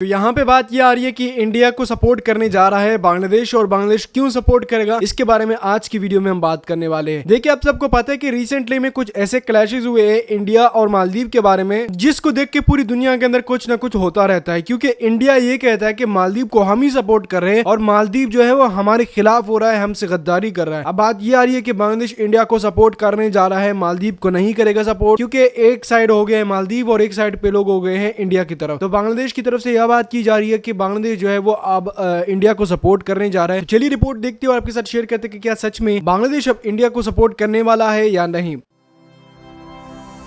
तो यहाँ पे बात ये आ रही है कि इंडिया को सपोर्ट करने जा रहा है बांग्लादेश, और बांग्लादेश क्यों सपोर्ट करेगा इसके बारे में आज की वीडियो में हम बात करने वाले हैं। देखिए, आप सबको पता है कि रिसेंटली में कुछ ऐसे क्लैशेस हुए हैं इंडिया और मालदीव के बारे में, जिसको देख के पूरी दुनिया के अंदर कुछ ना कुछ होता रहता है। क्योंकि इंडिया ये कहता है कि मालदीव को हम ही सपोर्ट कर रहे हैं और मालदीव जो है वो हमारे खिलाफ हो रहा है, हमसे गद्दारी कर रहा है। अब बात ये आ रही है कि बांग्लादेश इंडिया को सपोर्ट करने जा रहा है, मालदीव को नहीं करेगा सपोर्ट, क्योंकि एक साइड हो गया है मालदीव और एक साइड पे लोग हो गए हैं इंडिया की तरफ। तो बांग्लादेश की तरफ से यह बात की जा रही है कि बांग्लादेश जो है वो अब इंडिया को सपोर्ट करने जा रहा है। तो चलिए रिपोर्ट देखते हैं और आपके साथ शेयर करते हैं कि क्या सच में बांग्लादेश अब इंडिया को सपोर्ट करने वाला है या नहीं।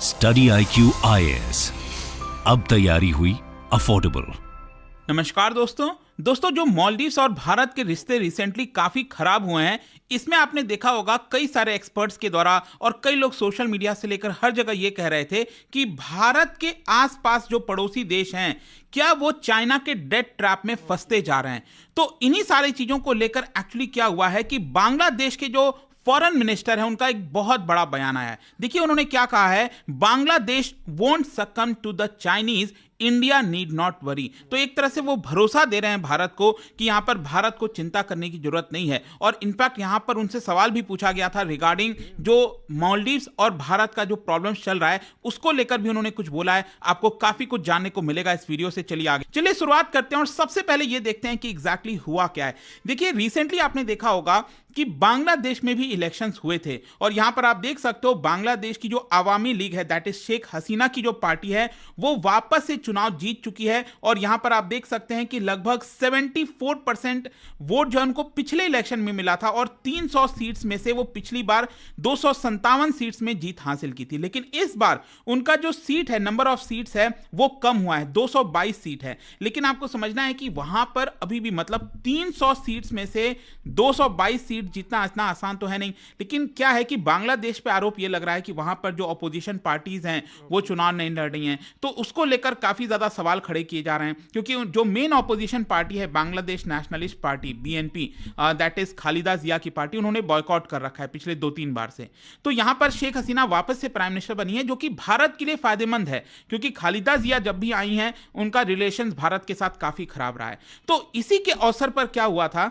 स्टडी IQ IAS, अब तैयारी हुई अफोर्डेबल। नमस्कार दोस्तों, जो मालदीव्स और भारत के रिश्ते रिसेंटली काफी खराब हुए हैं, इसमें आपने देखा होगा कई सारे एक्सपर्ट्स के द्वारा और कई लोग सोशल मीडिया से लेकर हर जगह ये कह रहे थे कि भारत के आसपास जो पड़ोसी देश हैं, क्या वो चाइना के डेट ट्रैप में फंसते जा रहे हैं। तो इन्हीं सारी चीजों को लेकर एक्चुअली क्या हुआ है कि बांग्लादेश के जो फॉरेन मिनिस्टर है, उनका एक बहुत बड़ा बयान आया है। देखिए उन्होंने क्या कहा है, Bangladesh won't succumb to the Chinese, India need not worry. तो एक तरह से वो भरोसा दे रहे हैं भारत को कि यहां पर भारत को चिंता करने की जरूरत नहीं है। और इनफैक्ट यहां पर उनसे सवाल भी पूछा गया था रिगार्डिंग जो मालदीव्स और भारत का जो प्रॉब्लम्स चल रहा है, उसको लेकर भी उन्होंने कुछ बोला है। आपको काफी कुछ जानने को मिलेगा इस वीडियो से। चलिए शुरुआत करते हैं और सबसे पहले ये देखते हैं कि एग्जैक्टली हुआ क्या है। देखिए रिसेंटली आपने देखा होगा कि बांग्लादेश में भी इलेक्शंस हुए थे और यहां पर आप देख सकते हो बांग्लादेश की जो अवामी लीग है, दैट इज शेख हसीना की जो पार्टी है, वो वापस से चुनाव जीत चुकी है। और यहां पर आप देख सकते हैं कि लगभग 74% वोट जो उनको पिछले इलेक्शन में मिला था और 300 सीट्स में से वो पिछली बार 257 सीट्स में जीत हासिल की थी। लेकिन इस बार उनका जो सीट है, नंबर ऑफ सीट्स है, वो कम हुआ है, 222 सीट है। लेकिन आपको समझना है कि वहां पर अभी भी मतलब 300 सीट्स में से 222 सीट जीतना इतना आसान तो है नहीं। लेकिन क्या है कि बांग्लादेश पे आरोप ये लग रहा है कि वहां पर जो अपोजिशन पार्टीज हैं वो चुनाव नहीं लड़ रही हैं, तो उसको लेकर काफी ज्यादा सवाल खड़े किए जा रहे हैं। क्योंकि जो मेन अपोजिशन पार्टी है Bangladesh nationalist party BNP, that is Khaleda Zia की पार्टी, उन्होंने बॉयकॉट कर रखा है पिछले 2-3 बार से। तो यहां पर शेख हसीना वापस से प्राइम मिनिस्टर बनी है, जो कि भारत के लिए फायदेमंद है, क्योंकि खालिदा जिया जब भी आई हैं उनका रिलेशन भारत के साथ काफी खराब रहा है। तो इसी के अवसर पर क्या हुआ था,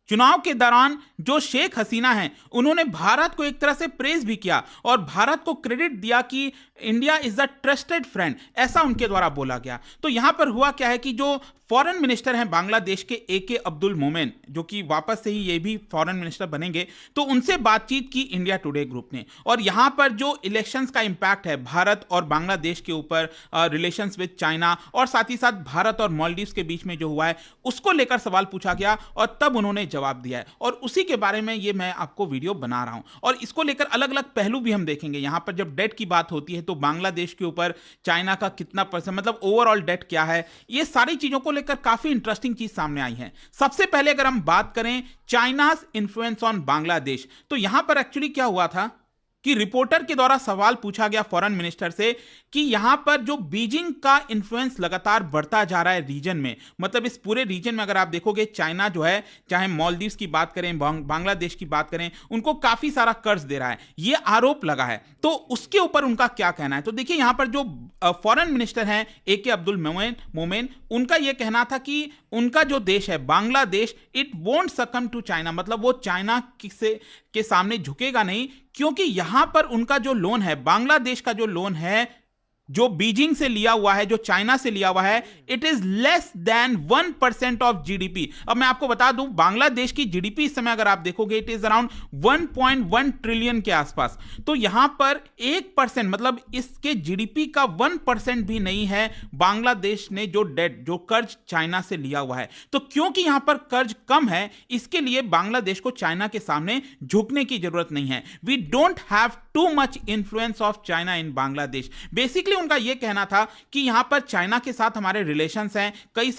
चुनाव के दौरान जो शेख हसीना हैं उन्होंने भारत को एक तरह से प्रेज भी किया और भारत को क्रेडिट दिया कि India is the trusted friend, ऐसा उनके द्वारा बोला गया। तो यहां पर हुआ क्या है कि जो फॉरेन मिनिस्टर हैं बांग्लादेश के AK अब्दुल मोमेन, जो कि वापस से ही ये भी फॉरेन मिनिस्टर बनेंगे, तो उनसे बातचीत की इंडिया टुडे ग्रुप ने। और यहां पर जो इलेक्शंस का इंपैक्ट है भारत और बांग्लादेश के ऊपर, रिलेशंस विद चाइना और साथ ही साथ भारत और मालदीव्स के बीच में जो हुआ है, उसको लेकर सवाल पूछा गया और तब उन्होंने जवाब दिया है। और उसी के बारे में ये मैं आपको वीडियो बना रहा हूं और इसको लेकर अलग अलग पहलू भी हम देखेंगे। यहां पर जब डेट की बात होती है तो बांग्लादेश के ऊपर चाइना का कितना परसेंट, मतलब ओवरऑल डेट क्या है, ये सारी चीजों को लेकर काफी इंटरेस्टिंग चीज सामने आई है। सबसे पहले अगर हम बात करें चाइनाज इन्फ्लुएंस ऑन बांग्लादेश, तो यहां पर एक्चुअली क्या हुआ था कि रिपोर्टर के द्वारा सवाल पूछा गया फॉरेन मिनिस्टर से कि यहां पर जो बीजिंग का इन्फ्लुएंस लगातार बढ़ता जा रहा है रीजन में, मतलब इस पूरे रीजन में अगर आप देखोगे चाइना जो है, चाहे मालदीव्स की बात करें, बांग्लादेश की बात करें, उनको काफी सारा कर्ज दे रहा है, ये आरोप लगा है। तो उसके ऊपर उनका क्या कहना है, तो देखिए यहां पर जो फॉरेन मिनिस्टर हैं AK अब्दुल मोमेन, उनका यह कहना था कि उनका जो देश है Bangladesh, it won't succumb to China, मतलब वो चाइना के सामने झुकेगा नहीं, क्योंकि यहां पर उनका जो लोन है, बांग्लादेश का जो लोन है, जो बीजिंग से लिया हुआ है, जो चाइना से लिया हुआ है, it is less than 1% of GDP। अब मैं आपको बता दूं बांग्लादेश की GDP इस समय अगर आप देखोगे, इट इज अराउंड 1.1 ट्रिलियन के आसपास। तो यहां पर 1%, मतलब इसके GDP का 1% भी नहीं है बांग्लादेश ने जो डेट, जो कर्ज चाइना से लिया हुआ है। तो क्योंकि यहां पर कर्ज कम है, इसके लिए बांग्लादेश को चाइना के सामने झुकने की जरूरत नहीं है। We don't have too much influence of China in Bangladesh. Basically उनका यह कहना था कि यहां पर चाइना के साथ हमारे रिलेशंस हैं,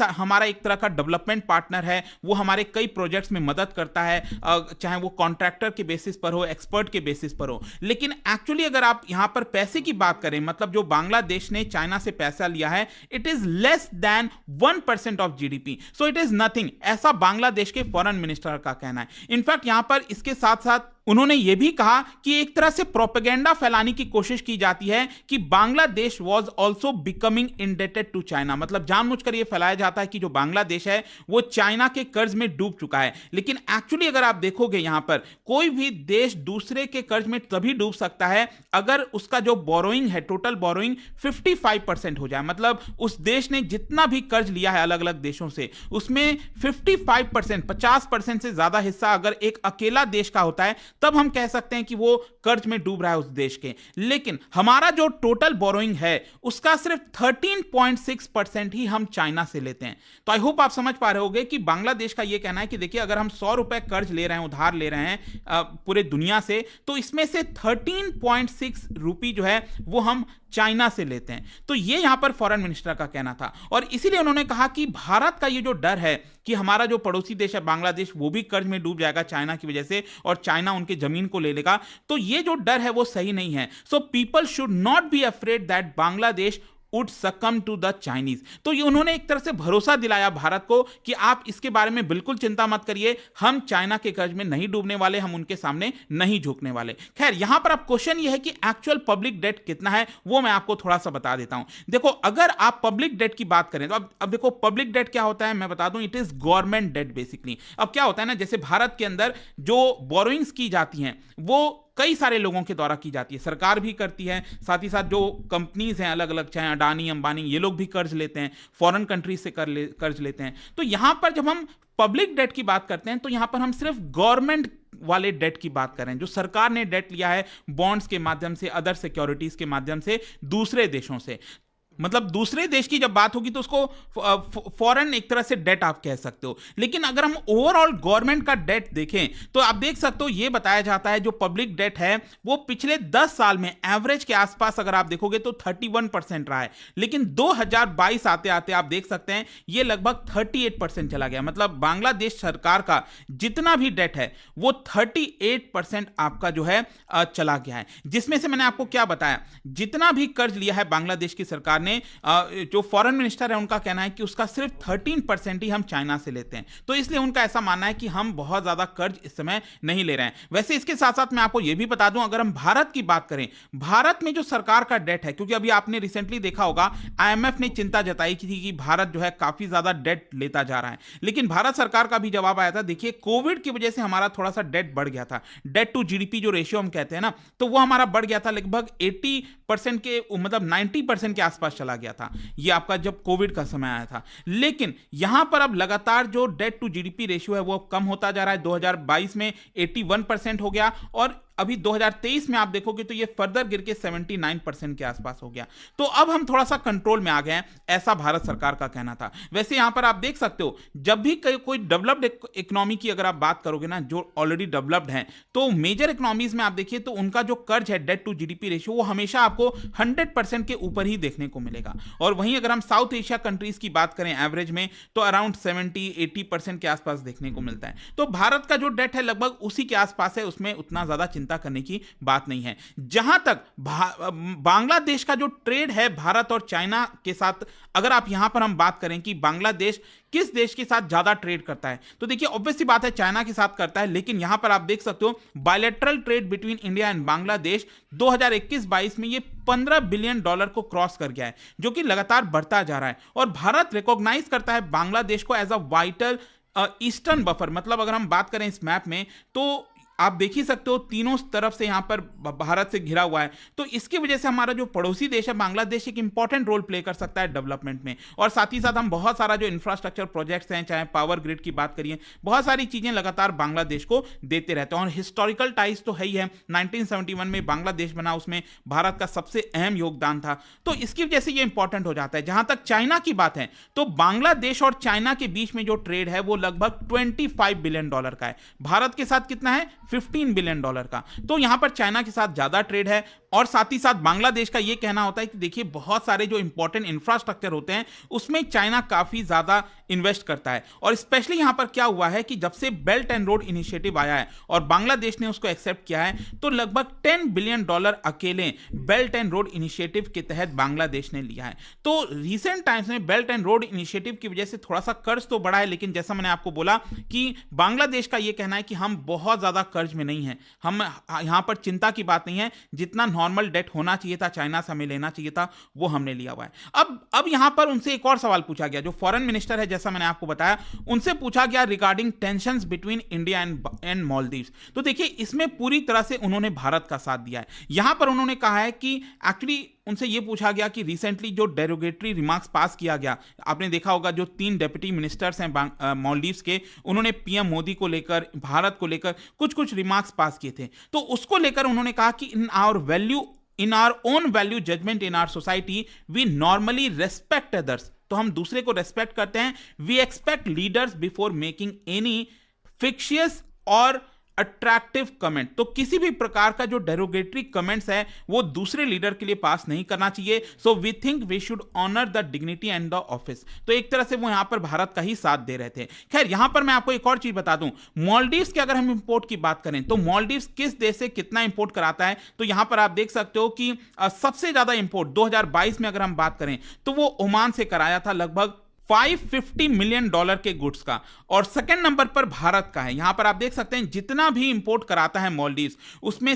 हमारा एक तरह का डेवलपमेंट पार्टनर है, वो हमारे कई प्रोजेक्ट्स में मदद करता है, चाहे वो कॉन्ट्रैक्टर के बेसिस पर हो, एक्सपर्ट के बेसिस पर हो। लेकिन एक्चुअली अगर आप यहां पर पैसे की बात करें, मतलब जो बांग्लादेश ने चाइना से पैसा लिया है, it is less than 1% of GDP, so it is nothing, ऐसा बांग्लादेश के फॉरेन मिनिस्टर का कहना है। इनफैक्ट यहां पर इसके साथ साथ उन्होंने यह भी कहा कि एक तरह से प्रोपेगेंडा फैलाने की कोशिश की जाती है कि Bangladesh was also becoming indebted to China, मतलब जानबूझकर यह फैलाया जाता है कि जो बांग्लादेश है वो चाइना के कर्ज में डूब चुका है। लेकिन एक्चुअली अगर आप देखोगे यहां पर कोई भी देश दूसरे के कर्ज में तभी डूब सकता है अगर उसका जो बोरोइंग है, टोटल बोरोइंग 55% हो जाए, मतलब उस देश ने जितना भी कर्ज लिया है अलग अलग देशों से उसमें 55%, 50% से ज्यादा हिस्सा अगर एक अकेला देश का होता है तब हम कह सकते हैं कि वो कर्ज में डूब रहा है उस देश के। लेकिन हमारा जो टोटल बोरोइंग है उसका सिर्फ 13.6% ही हम चाइना से लेते हैं। तो आई होप आप समझ पा रहे होंगे कि बांग्लादेश का यह कहना है कि देखिए अगर हम 100 रुपए कर्ज ले रहे हैं, उधार ले रहे हैं पूरे दुनिया से, तो इसमें से 13.6 रुपये जो है वो हम चाइना से लेते हैं। तो ये यहां पर फॉरेन मिनिस्टर का कहना था और इसीलिए उन्होंने कहा कि भारत का ये जो डर है कि हमारा जो पड़ोसी देश है बांग्लादेश वो भी कर्ज में डूब जाएगा चाइना की वजह से और चाइना उनके जमीन को ले लेगा, तो ये जो डर है वो सही नहीं है। So people should not be afraid that Bangladesh would succumb to the Chinese। तो ये उन्होंने एक तरह से भरोसा दिलाया भारत को कि आप इसके बारे में बिल्कुल चिंता मत करिए, हम चाइना के कर्ज में नहीं डूबने वाले, हम उनके सामने नहीं झुकने वाले। खैर यहां पर अब क्वेश्चन ये है कि एक्चुअल पब्लिक डेट कितना है वो मैं आपको थोड़ा सा बता देता हूं। देखो अगर आप पब्लिक डेट की बात करें तो अब देखो पब्लिक डेट क्या होता है मैं बता दूं, it is government debt basically. अब क्या होता है ना, जैसे भारत के अंदर जो बोरोइंग्स की जाती हैं वो कई सारे लोगों के द्वारा की जाती है, सरकार भी करती है, साथ ही साथ जो कंपनीज हैं अलग अलग, चाहे अडानी अंबानी, ये लोग भी कर्ज लेते हैं, फॉरेन कंट्री से कर्ज लेते हैं। तो यहां पर जब हम पब्लिक डेट की बात करते हैं तो यहां पर हम सिर्फ गवर्नमेंट वाले डेट की बात करें, जो सरकार ने डेट लिया है बॉन्ड्स के माध्यम से, अदर सिक्योरिटीज के माध्यम से दूसरे देशों से। मतलब दूसरे देश की जब बात होगी तो उसको फॉरेन एक तरह से डेट आप कह सकते हो। लेकिन अगर हम ओवरऑल गवर्नमेंट का डेट देखें तो आप देख सकते हो ये बताया जाता है जो पब्लिक डेट है वो पिछले 10 साल में एवरेज के आसपास अगर आप देखोगे तो 31% रहा है, लेकिन 2022 आते आते आप देख सकते हैं ये लगभग 38% चला गया। मतलब बांग्लादेश सरकार का जितना भी डेट है वो 38% आपका जो है चला गया है, जिसमें से मैंने आपको क्या बताया, जितना भी कर्ज लिया है बांग्लादेश की सरकार ने, जो फॉरेन मिनिस्टर है उनका कहना है कि उसका सिर्फ 13% ही हम चाइना से लेते हैं। तो इसलिए उनका ऐसा मानना है कि हम बहुत ज्यादा कर्ज इस समय नहीं ले रहे हैं। वैसे इसके साथ साथ मैं आपको यह भी बता दूं, अगर हम भारत की बात करें, भारत में जो सरकार का डेट है, क्योंकि अभी आपने रिसेंटली देखा होगा आईएमएफ ने चिंता जताई थी कि भारत जो है काफी ज्यादा डेट लेता जा रहा है, लेकिन भारत सरकार का भी जवाब आया था, देखिए कोविड की वजह से हमारा थोड़ा सा डेट बढ़ गया था, डेट टू जीडीपी जो रेशियो हम कहते हैं ना, तो वो हमारा बढ़ गया था लगभग 80% के, मतलब 90% के आसपास चला गया था, ये आपका जब कोविड का समय आया था। लेकिन यहां पर अब लगातार जो डेट टू जीडीपी रेशियो है वो कम होता जा रहा है। 2022 में 81% हो गया और अभी 2023 में आप देखोगे तो ये फर्दर गिर के 79% के आसपास हो गया। तो अब हम थोड़ा सा कंट्रोल में आ गए हैं, ऐसा भारत सरकार का कहना था। वैसे यहां पर आप देख सकते हो जब भी कोई डेवलप्ड इकोनॉमी की अगर आप बात करोगे ना, जो ऑलरेडी डेवलप्ड हैं, तो मेजर इकोनॉमीज में आप देखिए तो उनका जो कर्ज है डेट टू जीडीपी रेशियो वो हमेशा आपको 100% के ऊपर ही देखने को मिलेगा। और वहीं अगर हम साउथ एशिया कंट्रीज की बात करें एवरेज में तो अराउंड 70-80% के आसपास देखने को मिलता है। तो भारत का जो डेट है लगभग उसी के आसपास है, उसमें उतना ज्यादा चिंता करने की बात नहीं है। जहां तक बांग्लादेश का जो ट्रेड है भारत और चाइना के साथ, अगर आप यहां पर हम बात करें कि बांग्लादेश किस देश के साथ ज्यादा ट्रेड करता है, तो देखिए ऑब्वियसली बात है चाइना के साथ करता है, लेकिन यहां पर आप देख सकते हो bilateral trade between India and Bangladesh 2021-22 में ये $15 बिलियन को क्रॉस कर गया है, जो कि लगातार बढ़ता जा रहा है। और भारत रिकॉग्नाइज करता है बांग्लादेश को as a vital eastern buffer. मतलब अगर हम बात करें इस मैप में तो आप देख ही सकते हो तीनों तरफ से यहां पर भारत से घिरा हुआ है, तो इसकी वजह से हमारा जो पड़ोसी देश है बांग्लादेश एक इंपॉर्टेंट रोल प्ले कर सकता है डेवलपमेंट में। और साथ ही साथ हम बहुत सारा जो इंफ्रास्ट्रक्चर प्रोजेक्ट्स हैं, चाहे पावर ग्रिड की बात करिए, बहुत सारी चीजें लगातार बांग्लादेश को देते रहते हैं। और हिस्टोरिकल टाइज तो है ही है, 1971 में बांग्लादेश बना, उसमें भारत का सबसे अहम योगदान था, तो इसकी वजह से ये इंपॉर्टेंट हो जाता है। जहां तक चाइना की बात है तो बांग्लादेश और चाइना के बीच में जो ट्रेड है वो लगभग $25 बिलियन का है, भारत के साथ कितना है $15 बिलियन का। तो यहां पर चाइना के साथ ज्यादा ट्रेड है। और साथ ही साथ बांग्लादेश का यह कहना होता है कि देखिए बहुत सारे जो इंपॉर्टेंट इंफ्रास्ट्रक्चर होते हैं उसमें चाइना काफी ज्यादा इन्वेस्ट करता है। और स्पेशली यहां पर क्या हुआ है कि जब से बेल्ट एंड रोड इनिशिएटिव आया है और बांग्लादेश ने उसको एक्सेप्ट किया है, तो लगभग $10 बिलियन अकेले बेल्ट एंड रोड इनिशिएटिव के तहत बांग्लादेश ने लिया है। तो रीसेंट टाइम्स में बेल्ट एंड रोड इनिशिएटिव की वजह से थोड़ा सा कर्ज तो बढ़ा है, लेकिन जैसा मैंने आपको बोला कि बांग्लादेश का यह कहना है कि हम बहुत ज्यादा कर्ज में नहीं है, हम यहां पर चिंता की बात नहीं है, जितना नॉर्मल डेट होना चाहिए था, चाइना से हमें लेना चाहिए था, वो हमने लिया हुआ है। अब यहां पर उनसे एक और सवाल पूछा गया, जो फॉरेन मिनिस्टर है, जैसा मैंने आपको बताया, उनसे पूछा गया regarding tensions between India and Maldives. तो देखिए, इसमें पूरी तरह से उन्होंने भारत का साथ दिया है। यहां पर उन्होंने कहा है कि एक्चुअली उनसे यह पूछा गया कि रिसेंटली जो डेरोगेटरी रिमार्क्स पास किया गया, आपने देखा होगा जो 3 डेप्यूटी मिनिस्टर्स हैं मालदीव्स के, उन्होंने पीएम मोदी को लेकर, भारत को लेकर कुछ रिमार्क्स पास किए थे। तो उसको लेकर उन्होंने कहा कि in our own value judgment in our society, we normally respect others. तो हम दूसरे को रेस्पेक्ट करते हैं। We expect leaders before making any fictitious और अट्रैक्टिव कमेंट। तो किसी भी प्रकार का जो डेरोगेटरी कमेंट्स है वो दूसरे लीडर के लिए पास नहीं करना चाहिए। So we think we should honour the dignity and the office. तो एक तरह से वो यहां पर भारत का ही साथ दे रहे थे। खैर, यहां पर मैं आपको एक और चीज बता दूं, मालदीव्स के अगर हम इंपोर्ट की बात करें तो मालदीव्स किस देश से कितना इंपोर्ट कराता है, तो यहां पर आप देख सकते हो कि सबसे ज्यादा इंपोर्ट 2022 में अगर हम बात करें तो वो ओमान से कराया था, लगभग $550 मिलियन के गुड्स का। और सेकंड नंबर पर भारत का है। यहां पर आप देख सकते हैं जितना भी इंपोर्ट कराता है मालदीव्स, उसमें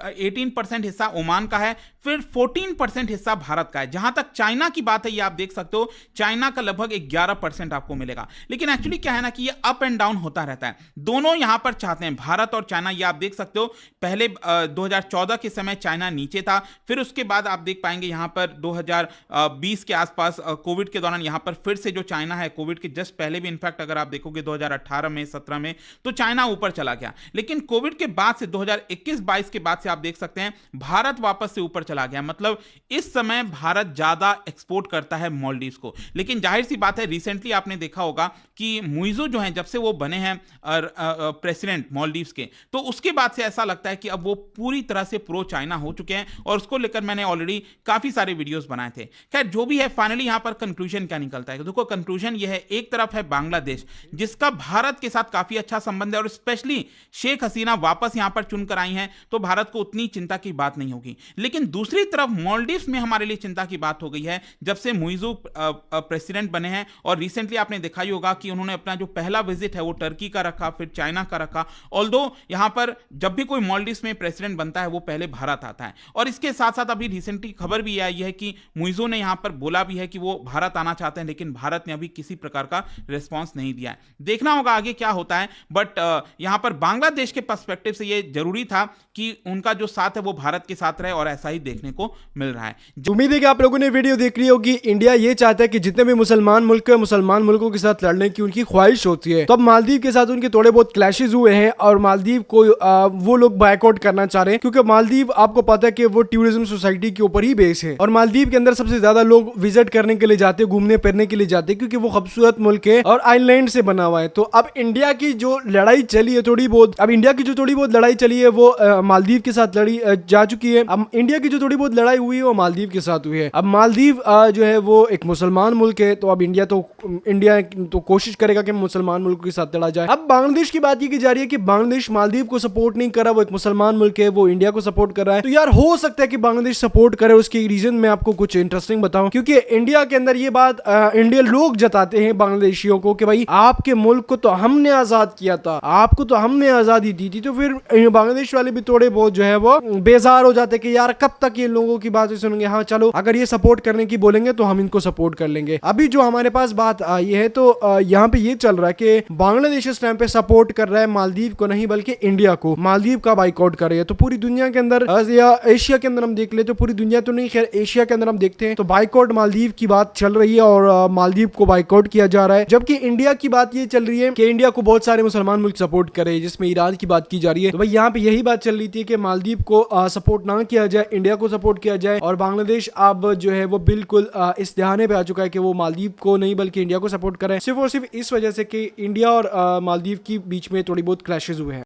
18% हिस्सा ओमान का है, फिर 14% हिस्सा भारत का है। जहां तक चाइना की बात है, ये आप देख सकते हो, चाइना का लगभग 11% आपको मिलेगा। लेकिन एक्चुअली क्या है ना कि ये अप एंड डाउन होता रहता है। दोनों यहां पर चाहते हैं, भारत और चाइना, ये आप देख सकते हो। पहले 2014 के समय चाइना नीचे था, फिर उसके बाद आप देख पाएंगे यहां पर 2020 के आसपास कोविड के दौरान यहां पर फिर से जो चाइना है, कोविड के जस्ट पहले भी इनफैक्ट अगर आप देखोगे 2018 में, 17 में, तो चाइना ऊपर चला गया। लेकिन कोविड के बाद से 2021-22 के बाद से आप देख सकते हैं भारत वापस से ऊपर चला गया। मतलब इस समय भारत ज्यादा एक्सपोर्ट करता है मालदीव्स को। लेकिन जाहिर सी बात है, रिसेंटली आपने देखा होगा कि मुइज़ो जो हैं, जब से वो बने हैं प्रेसिडेंट मालदीव्स के, तो उसके बाद से ऐसा लगता है कि अब वो पूरी तरह से प्रो चाइना हो चुके हैं। और उसको लेकर मैंने ऑलरेडी काफी सारे वीडियोस बनाए थे। खैर, जो भी है, फाइनली यहां पर कंक्लूजन क्या निकलता है? देखो, कंक्लूजन ये है, एक तरफ है बांग्लादेश, जिसका भारत के साथ काफी अच्छा संबंध है, और स्पेशली शेख हसीना वापस यहां पर चुनकर आई हैं, तो भारत को उतनी चिंता की बात नहीं होगी। लेकिन दूसरी तरफ मालदीव्स में हमारे लिए चिंता की बात हो गई है, जब से मुइज़ो प्रेसिडेंट बने हैं। और रिसेंटली आपने देखा ही होगा कि उन्होंने अपना जो पहला विजिट है वो टर्की का रखा, फिर चाइना का रखा। ऑल्दो यहां पर जब भी कोई मालदीव्स में प्रेसिडेंट बनता है वो पहले भारत आता है। और इसके साथ साथ अभी रिसेंटली खबर भी आई है कि मुइज़ो ने यहां पर बोला भी है कि वो भारत आना चाहते हैं, लेकिन भारत ने अभी किसी प्रकार का रिस्पॉन्स नहीं दिया है। देखना होगा आगे क्या होता है। बट यहां पर बांग्लादेश के पर्सपेक्टिव से ये जरूरी था कि उनका जो साथ है वो भारत के साथ रहे, और ऐसा ही देखने को मिल रहा है। उम्मीद है कि आप लोगों ने वीडियो देख ली होगी। इंडिया ये चाहता है कि जितने भी मुसलमान मुल्क है, मुसलमान मुल्कों के साथ लड़ने की उनकी ख्वाहिश होती है। तो अब मालदीव के साथ उनके थोड़े बहुत क्लैशेस हुए हैं, और मालदीव को वो लोग बायकॉट करना चाह रहे हैं, क्योंकि मालदीव आपको पता है कि वो टूरिज्म सोसाइटी के ऊपर ही बेस है। और मालदीव के अंदर सबसे ज्यादा लोग विजिट करने के लिए जाते हैं, घूमने फिरने के लिए जाते हैं, क्योंकि वो खूबसूरत मुल्क है और आइलैंड से बना हुआ है। तो अब इंडिया की जो लड़ाई चली है थोड़ी बहुत, लड़ाई चली है वो मालदीव के साथ लड़ी जा चुकी है। अब इंडिया की जो थोड़ी बहुत लड़ाई हुई है वो मालदीव के साथ हुई है। अब मालदीव जो है वो एक मुसलमान मुल्क है, तो अब इंडिया तो कोशिश करेगा कि मुसलमान मुल्क के साथ लड़ा जाए। अब बांग्लादेश की बात की जा रही है कि बांग्लादेश मालदीव को सपोर्ट नहीं कर रहा, वो एक मुसलमान मुल्क है, वो इंडिया को सपोर्ट कर रहा है। तो यार हो सकता है कि बांग्लादेश सपोर्ट करे। उसके रीजन मैं आपको कुछ इंटरेस्टिंग बताऊं, क्योंकि इंडिया के अंदर ये बात इंडिया लोग जताते हैं बांग्लादेशियों को कि भाई आपके मुल्क को तो हमने आजाद किया था, आपको तो हमने आजादी दी थी। तो फिर बांग्लादेश वाले भी थोड़े बहुत जो है वो बेजार हो जाते कि यार कब तक ये लोगों की बात सुनेंगे। हाँ चलो, अगर ये सपोर्ट करने की बोलेंगे तो हम इनको सपोर्ट कर लेंगे। अभी जो हमारे पास बात आई है, तो यहाँ पे ये चल रहा है कि बांग्लादेश इस टाइम पे सपोर्ट कर रहा है मालदीव को नहीं बल्कि इंडिया को। मालदीव का बाइकआउट कर रही है। तो पूरी दुनिया के अंदर या एशिया के अंदर हम देख ले, तो पूरी दुनिया तो नहीं, खैर एशिया के अंदर हम देखते हैं तो बाइकआउट मालदीव की बात चल रही है, और मालदीव को बाइकआउट किया जा रहा है। जबकि इंडिया की बात ये चल रही है कि इंडिया को बहुत सारे मुसलमान मुल्क सपोर्ट करे, जिसमें ईरान की बात की जा रही है। तो भाई यहाँ पे यही बात चल रही थी कि मालदीव को सपोर्ट ना किया जाए, इंडिया को सपोर्ट किया जाए। और बांग्लादेश अब जो है वो बिल्कुल इस ध्यान पे आ चुका है कि वो मालदीव को नहीं बल्कि इंडिया को सपोर्ट करे, सिर्फ और सिर्फ इस वजह से कि इंडिया और मालदीव के बीच में थोड़ी बहुत क्लैशेस हुए हैं।